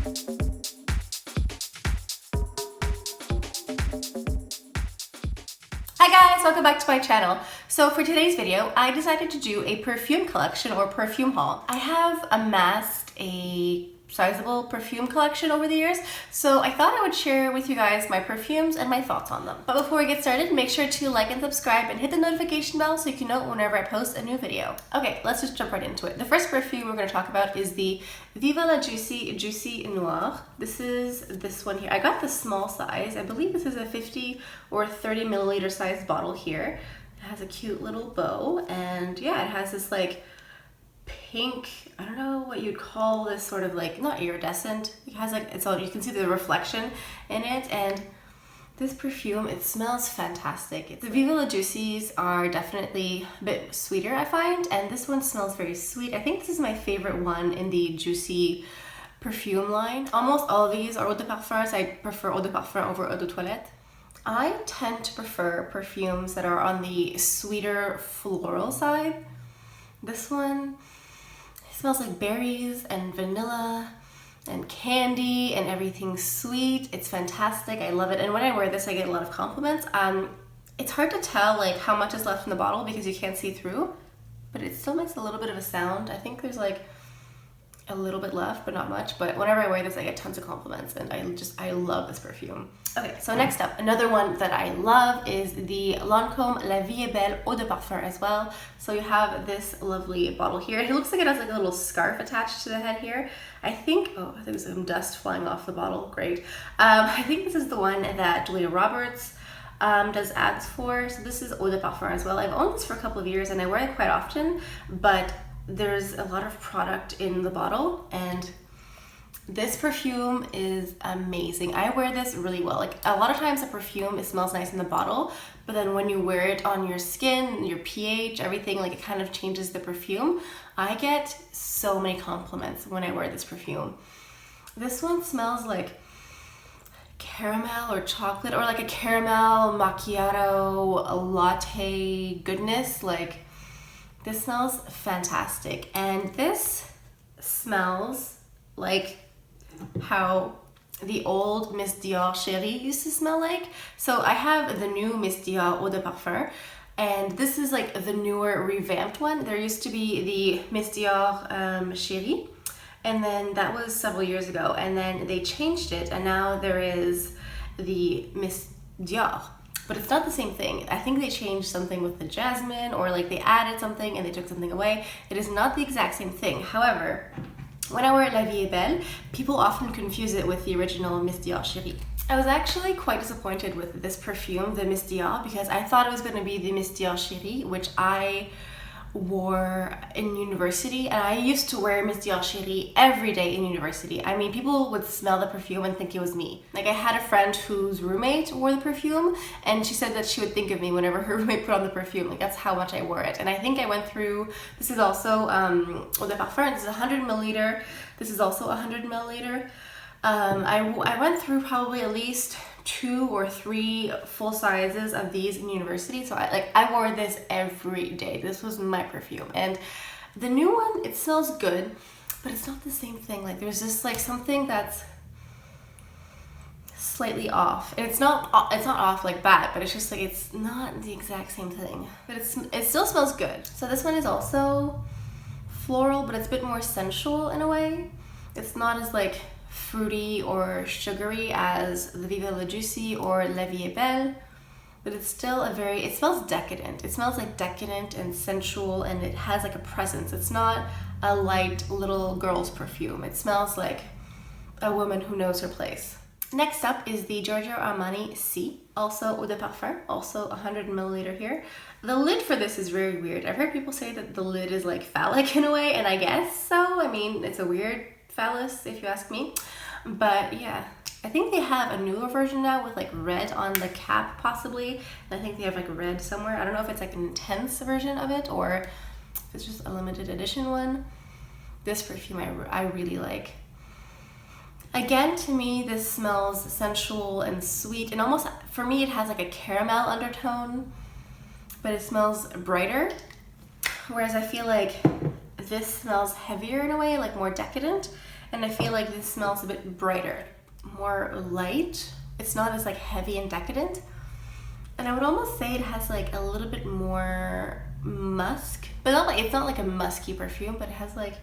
Hi guys, welcome back to my channel. So for today's video, I decided to do a perfume collection or perfume haul. I have amassed a sizable perfume collection over the years, so I thought I would share with you guys my perfumes and my thoughts on them. But before we get started, make sure to like and subscribe and hit the notification bell so you can know whenever I post a new video. Okay, let's just jump right into it. The first perfume we're going to talk about is the Viva la Juicy Noir. This is this one here. I got the small size. I believe this is a 50 or 30 milliliter size bottle here. It has a cute little bow, and yeah, it has this like pink, I don't know what you'd call this, sort of like, not iridescent, it has like, it's all, you can see the reflection in it. And this perfume, it smells fantastic. The Viva la Juicies are definitely a bit sweeter, I find, and this one smells very sweet. I think this is my favorite one in the Juicy perfume line. Almost all of these are eau de parfums. I prefer eau de parfum over eau de toilette. I tend to prefer perfumes that are on the sweeter floral side. This one smells like berries and vanilla and candy and everything sweet. It's fantastic. I love it. And when I wear this, I get a lot of compliments. It's hard to tell like how much is left in the bottle because you can't see through, but it still makes a little bit of a sound. I think there's like a little bit left, but not much. But whenever I wear this, I get tons of compliments, and I love this perfume. Okay, so next up, another one that I love is the Lancome La Vie Belle Eau de Parfum as well. So you have this lovely bottle here. It looks like it has like a little scarf attached to the head here. I think there's some dust flying off the bottle. Great. I think this is the one that Julia Roberts does ads for. So this is Eau de Parfum as well. I've owned this for a couple of years and I wear it quite often, but there's a lot of product in the bottle, and this perfume is amazing. I wear this really well. Like a lot of times a perfume, it smells nice in the bottle, but then when you wear it on your skin, your pH, everything, like it kind of changes the perfume. I get so many compliments when I wear this perfume. This one smells like caramel or chocolate, or like a caramel macchiato, a latte goodness. Like, this smells fantastic, and this smells like how the old Miss Dior Chérie used to smell like. So I have the new Miss Dior Eau de Parfum, and this is like the newer revamped one. There used to be the Miss Dior Chérie, and then that was several years ago, and then they changed it, and now there is the Miss Dior. But it's not the same thing. I think they changed something with the jasmine, or like they added something and they took something away. It is not the exact same thing. However, when I wear La Vie Belle, people often confuse it with the original Miss Dior Chérie. I was actually quite disappointed with this perfume, the Miss Dior, because I thought it was going to be the Miss Dior Chérie, which I wore in university, and I used to wear Miss Dior Chérie every day in university. I mean, people would smell the perfume and think it was me. Like, I had a friend whose roommate wore the perfume, and she said that she would think of me whenever her roommate put on the perfume. Like, that's how much I wore it. And I think I went through, this is also Eau de Parfum. This is 100 milliliter. This is also 100 milliliter. I went through probably at least 2 or 3 full sizes of these in university, so I wore this every day. This was my perfume. And the new one, it smells good, but it's not the same thing. Like, there's just like something that's slightly off, and it's not off like bad, but it's just like it's not the exact same thing, but it still smells good. So this one is also floral, but it's a bit more sensual in a way. It's not as like fruity or sugary as the Viva la Juicy or La Vie Belle, but it's still it smells decadent. It smells like decadent and sensual, and it has like a presence. It's not a light little girl's perfume. It smells like a woman who knows her place. Next up is the Giorgio Armani C, also Eau de Parfum, also 100 milliliter here. The lid for this is very weird. I've heard people say that the lid is like phallic in a way, and I guess so. I mean, it's a weird phallus if you ask me, but yeah, I think they have a newer version now with like red on the cap possibly, and I think they have like red somewhere. I don't know if it's like an intense version of it or if it's just a limited edition one. This perfume I really like. Again, to me, this smells sensual and sweet, and almost, for me, it has like a caramel undertone, but it smells brighter. Whereas I feel like this smells heavier in a way, like more decadent, and I feel like this smells a bit brighter, more light. It's not as like heavy and decadent. And I would almost say it has like a little bit more musk, but not like, it's not like a musky perfume, but it has like,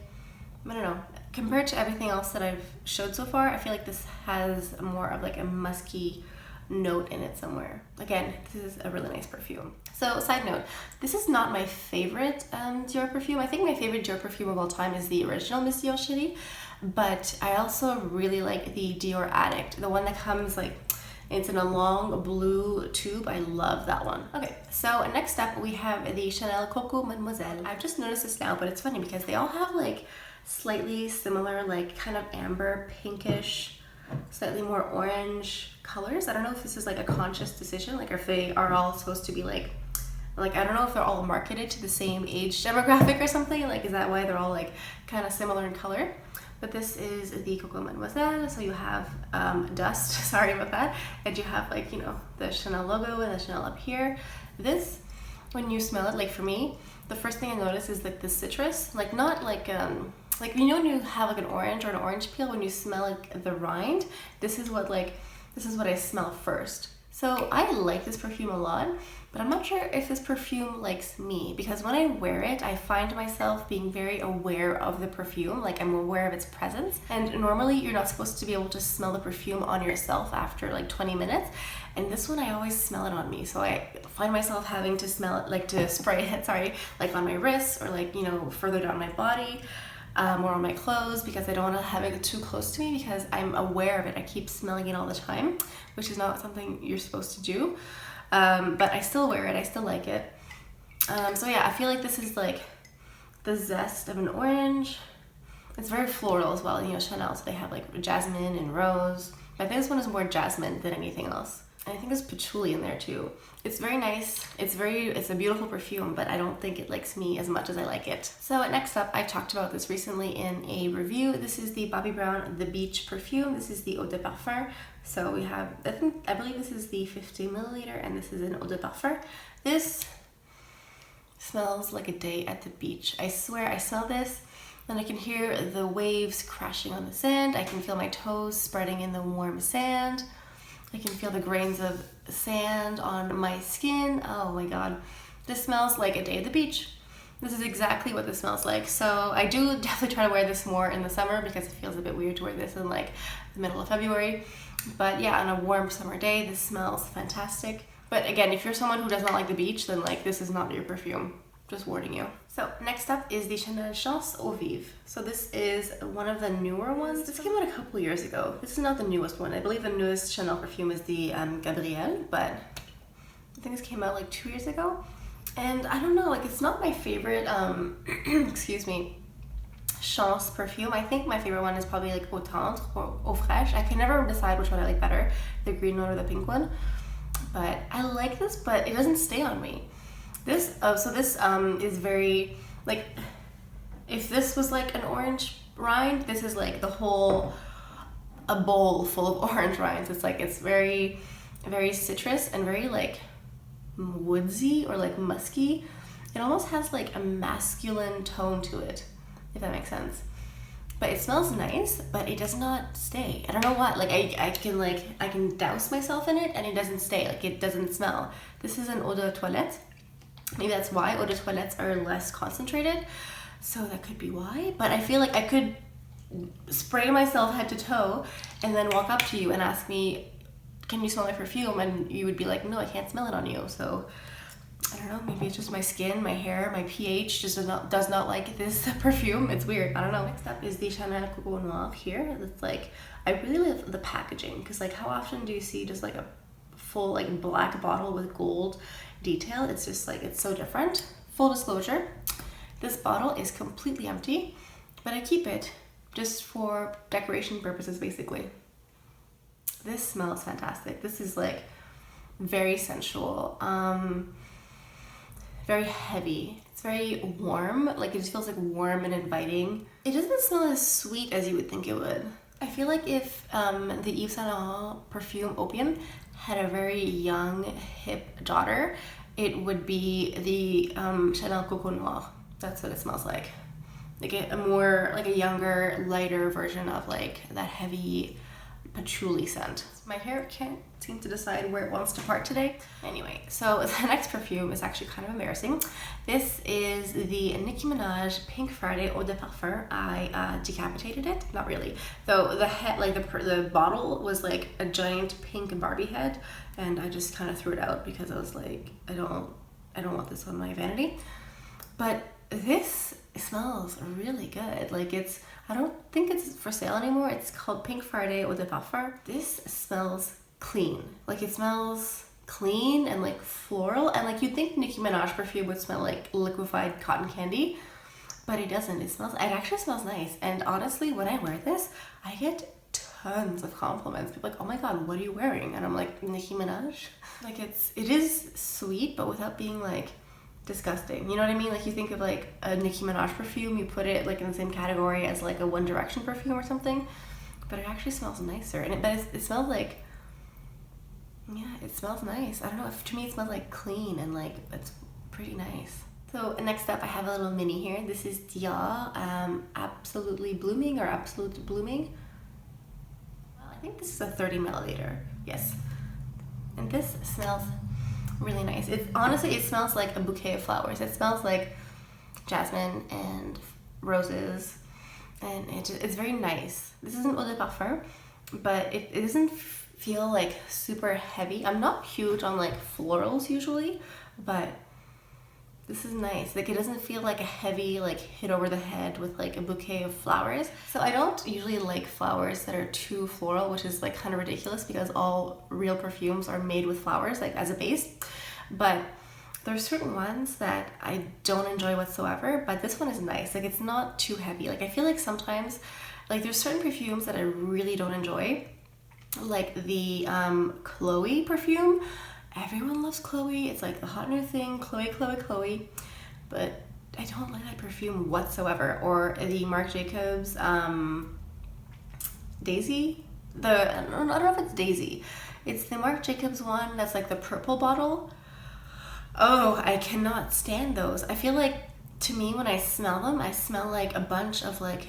I don't know, compared to everything else that I've showed so far, I feel like this has more of like a musky note in it somewhere. Again, this is a really nice perfume. So side note, this is not my favorite Dior perfume. I think my favorite Dior perfume of all time is the original Miss Dior Chérie, but I also really like the Dior Addict, the one that comes like, it's in a long blue tube. I love that one. Okay, so next up we have the Chanel Coco Mademoiselle. I've just noticed this now, but it's funny because they all have like slightly similar, like kind of amber, pinkish, slightly more orange colors. I don't know if this is like a conscious decision, like if they are all supposed to be like I don't know if they're all marketed to the same age demographic or something. Like, is that why they're all like kind of similar in color? But this is the Coco Mademoiselle, so you have dust, sorry about that, and you have like, you know, the Chanel logo and the Chanel up here. This, when you smell it, like for me, the first thing I notice is like the citrus, like not like you know when you have like an orange or an orange peel, when you smell like the rind, this is what I smell first. So I like this perfume a lot, but I'm not sure if this perfume likes me, because when I wear it, I find myself being very aware of the perfume, like I'm aware of its presence. And normally you're not supposed to be able to smell the perfume on yourself after like 20 minutes. And this one, I always smell it on me. So I find myself having to smell it, like to spray it, sorry, like on my wrists or like, you know, further down my body. Or on my clothes, because I don't want to have it too close to me, because I'm aware of it. I keep smelling it all the time, which is not something you're supposed to do. But I still wear it. I still like it. So yeah, I feel like this is like the zest of an orange. It's very floral as well. You know, Chanel, so they have like jasmine and rose. But I think this one is more jasmine than anything else. And I think there's patchouli in there too. It's very nice. It's a beautiful perfume, but I don't think it likes me as much as I like it. So next up, I've talked about this recently in a review. This is the Bobbi Brown The Beach perfume. This is the Eau de Parfum. So we have, I believe this is the 50 milliliter, and this is an Eau de Parfum. This smells like a day at the beach. I swear, I smell this and I can hear the waves crashing on the sand. I can feel my toes spreading in the warm sand. I can feel the grains of sand on my skin. Oh my god. This smells like a day at the beach. This is exactly what this smells like. So I do definitely try to wear this more in the summer, because it feels a bit weird to wear this in like the middle of February. But yeah, on a warm summer day, this smells fantastic. But again, if you're someone who does not like the beach, then like this is not your perfume. Just warning you. So next up is the Chanel Chance Eau Vive. So this is one of the newer ones. This came out a couple years ago. This is not the newest one. I believe the newest Chanel perfume is the Gabrielle, but I think this came out like 2 years ago. And I don't know, like it's not my favorite, excuse me, Chance perfume. I think my favorite one is probably like Eau Tendre or Eau Fraîche. I can never decide which one I like better, the green one or the pink one. But I like this, but it doesn't stay on me. This, is very, like, if this was like an orange rind, this is like the whole, a bowl full of orange rinds. It's like, it's very, very citrus and very like woodsy or like musky. It almost has like a masculine tone to it, if that makes sense. But it smells nice, but it does not stay. I don't know what, like I can douse myself in it and it doesn't stay, like it doesn't smell. This is an Eau de Toilette. Maybe that's why Eau de Toilettes are less concentrated, so that could be why. But I feel like I could spray myself head to toe and then walk up to you and ask me, can you smell my perfume? And you would be like, no, I can't smell it on you. So I don't know, maybe it's just my skin, my hair, my pH just does not like this perfume. It's weird, I don't know. Next up is the Chanel Coco Noir here. It's like, I really love the packaging, because like how often do you see just like a full like black bottle with gold detail? It's just like, it's so different. Full disclosure, this bottle is completely empty, but I keep it just for decoration purposes basically. This smells fantastic. This is like very sensual, very heavy. It's very warm, like it just feels like warm and inviting. It doesn't smell as sweet as you would think it would. I feel like if the Yves Saint Laurent perfume Opium had a very young, hip daughter, it would be the Chanel Coco Noir. That's what it smells like. like a more, like a younger, lighter version of like that heavy patchouli scent. My hair can't seem to decide where it wants to part today. Anyway, so the next perfume is actually kind of embarrassing. This is the Nicki Minaj Pink Friday Eau de Parfum. I decapitated it, not really. Though the head, like the bottle was like a giant pink Barbie head, and I just kind of threw it out because I was like, I don't want this on my vanity. But this smells really good. Like I don't think it's for sale anymore. It's called Pink Friday Eau de Parfum. This smells clean. Like it smells clean and like floral, and like you'd think Nicki Minaj perfume would smell like liquefied cotton candy, but it doesn't. It actually smells nice. And honestly, when I wear this, I get tons of compliments. People are like, oh my god, what are you wearing? And I'm like, Nicki Minaj. Like it is sweet, but without being like disgusting. You know what I mean? Like you think of like a Nicki Minaj perfume, you put it like in the same category as like a One Direction perfume or something, but it actually smells nicer. And it smells like, yeah, it smells nice. I don't know, to me it smells like clean and like it's pretty nice. So next up I have a little mini here. This is Dior Absolutely Blooming or Absolute Blooming. Well, I think this is a 30 milliliter. Yes. And this smells really nice. Honestly, it smells like a bouquet of flowers. It smells like jasmine and roses, and it's very nice. This isn't eau de parfum, but it doesn't feel like super heavy. I'm not huge on like florals usually, but this is nice. Like it doesn't feel like a heavy like hit over the head with like a bouquet of flowers. So I don't usually like flowers that are too floral, which is like kind of ridiculous because all real perfumes are made with flowers like as a base. But there's certain ones that I don't enjoy whatsoever, but this one is nice. Like it's not too heavy. Like I feel like sometimes like there's certain perfumes that I really don't enjoy, like the Chloe perfume. Everyone loves Chloe. It's like the hot new thing, Chloe, Chloe, Chloe. But I don't like that perfume whatsoever. Or the Marc Jacobs Daisy. I don't know if it's Daisy. It's the Marc Jacobs one that's like the purple bottle. Oh, I cannot stand those. I feel like, to me, when I smell them, I smell like a bunch of like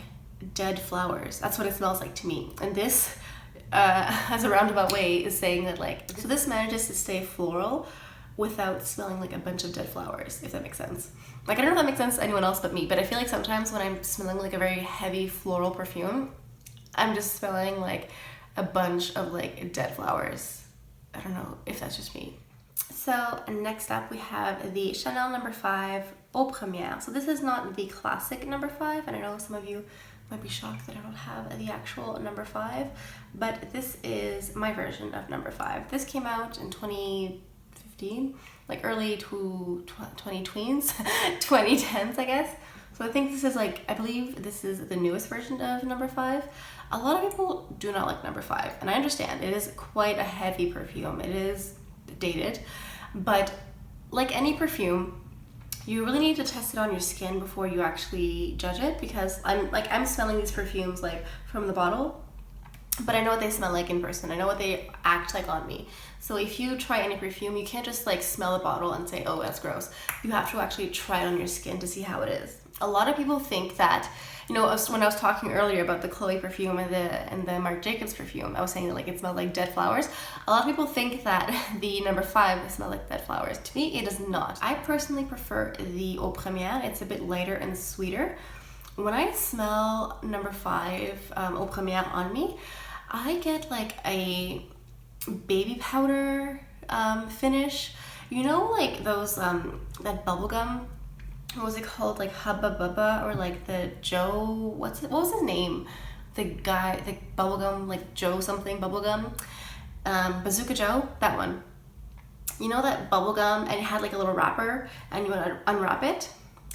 dead flowers. That's what it smells like to me. And this, as a roundabout way, is saying that like, so this manages to stay floral without smelling like a bunch of dead flowers, if that makes sense. Like I don't know if that makes sense to anyone else but me, but I feel like sometimes when I'm smelling like a very heavy floral perfume, I'm just smelling like a bunch of like dead flowers. I don't know if that's just me. So next up we have the Chanel No. 5 Eau Première. So this is not the classic No. 5, and I know some of you might be shocked that I don't have the actual No. 5, but this is my version of No. 5. This came out in 2015, like early to 20-tweens, 2010s I guess. So I think this is like, I believe this is the newest version of No. 5. A lot of people do not like No. 5, and I understand. It is quite a heavy perfume. It is dated, but like any perfume, you really need to test it on your skin before you actually judge it, because I'm smelling these perfumes like from the bottle, but I know what they smell like in person. I know what they act like on me. So if you try any perfume, you can't just like smell a bottle and say, oh, that's gross. You have to actually try it on your skin to see how it is. A lot of people think that, you know, when I was talking earlier about the Chloe perfume and the Marc Jacobs perfume, I was saying that like it smelled like dead flowers. A lot of people think that the No. 5 smell like dead flowers. To me, it does not. I personally prefer the Eau Première. It's a bit lighter and sweeter. When I smell No. 5 Eau Première on me, I get like a baby powder finish. You know, like those that bubblegum, what was it called, like Hubba Bubba, or like the Joe, what was his name, the guy, the bubblegum, like Joe something bubblegum, Bazooka Joe, that one. You know that bubblegum, and it had like a little wrapper, and you would unwrap it,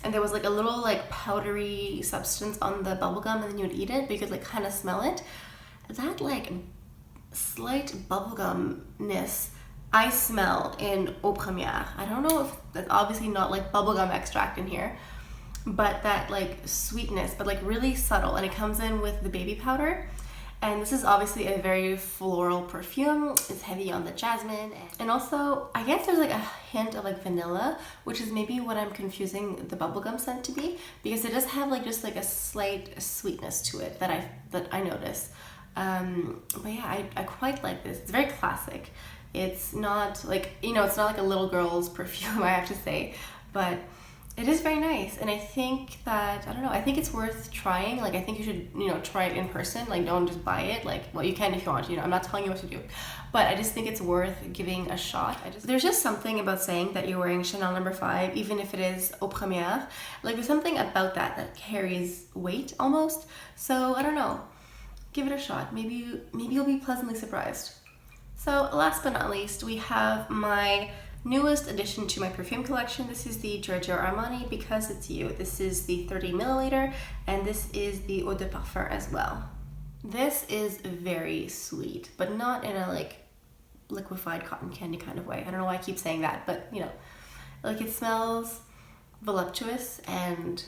and there was like a little like powdery substance on the bubblegum, and then you would eat it, but you could like kind of smell it. That like slight bubblegumness I smell in Eau Première. I don't know if that's obviously not like bubblegum extract in here, but that like sweetness, but like really subtle, and it comes in with the baby powder, And this is obviously a very floral perfume. It's heavy on the jasmine, and also I guess there's like a hint of like vanilla, which is maybe what I'm confusing the bubblegum scent to be, because it does have like just like a slight sweetness to it that I notice. But yeah, I quite like this. It's very classic. It's not like, you know, it's not like a little girl's perfume, I have to say, but it is very nice. And I think that, I don't know, I think it's worth trying. Like, I think you should, you know, try it in person. Like, don't just buy it. Like, well, you can if you want, you know, I'm not telling you what to do, but I just think it's worth giving a shot. There's just something about saying that you're wearing Chanel No. 5, even if it is Eau Première. Like, there's something about that carries weight almost. So I don't know, give it a shot. Maybe you'll be pleasantly surprised. So last but not least, we have my newest addition to my perfume collection. This is the Giorgio Armani Because It's You. This is the 30 milliliter, and this is the Eau de Parfum as well. This is very sweet, but not in a like liquefied cotton candy kind of way. I don't know why I keep saying that, but you know, like it smells voluptuous and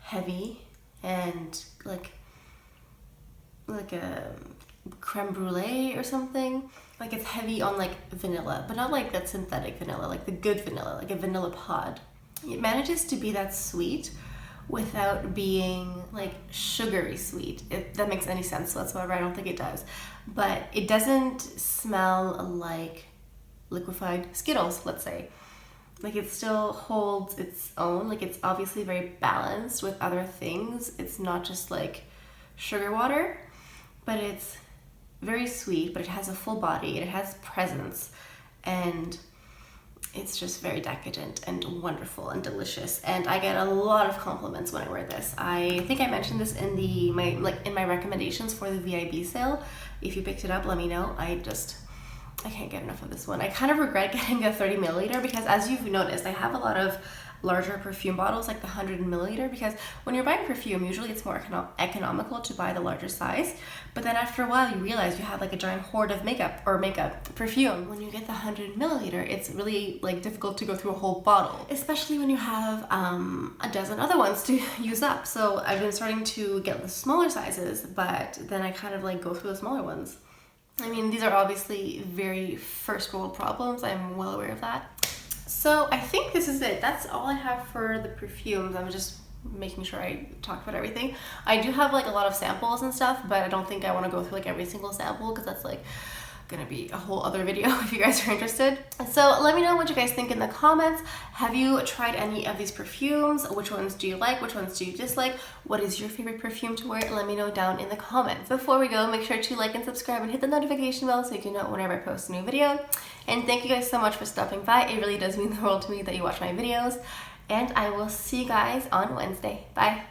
heavy and like a creme brulee or something. Like it's heavy on like vanilla, but not like that synthetic vanilla, like the good vanilla, like a vanilla pod. It manages to be that sweet without being like sugary sweet, if that makes any sense whatsoever. I don't think it does, but it doesn't smell like liquefied Skittles, let's say. Like it still holds its own. Like it's obviously very balanced with other things. It's not just like sugar water, but it's very sweet, but it has a full body, it has presence, and it's just very decadent and wonderful and delicious. And I get a lot of compliments when I wear this. I think I mentioned this in my recommendations for the VIB sale. If you picked it up, let me know. I can't get enough of this one. I kind of regret getting a 30 milliliter because, as you've noticed, I have a lot of larger perfume bottles, like the 100 milliliter, because when you're buying perfume, usually it's more economical to buy the larger size, but then after a while you realize you have like a giant hoard of makeup perfume. When you get the 100 milliliter, it's really like difficult to go through a whole bottle, especially when you have a dozen other ones to use up. So I've been starting to get the smaller sizes, but then I kind of like go through the smaller ones. I mean, these are obviously very first world problems, I'm well aware of that. So I think this is it. That's all I have for the perfumes. I'm just making sure I talk about everything. I do have like a lot of samples and stuff, but I don't think I want to go through like every single sample because that's like gonna be a whole other video if you guys are interested. So let me know what you guys think in the comments. Have you tried any of these perfumes? Which ones do you like? Which ones do you dislike? What is your favorite perfume to wear? Let me know down in the comments. Before we go, make sure to like and subscribe and hit the notification bell so you can know whenever I post a new video. And thank you guys so much for stopping by. It really does mean the world to me that you watch my videos. And I will see you guys on Wednesday. Bye.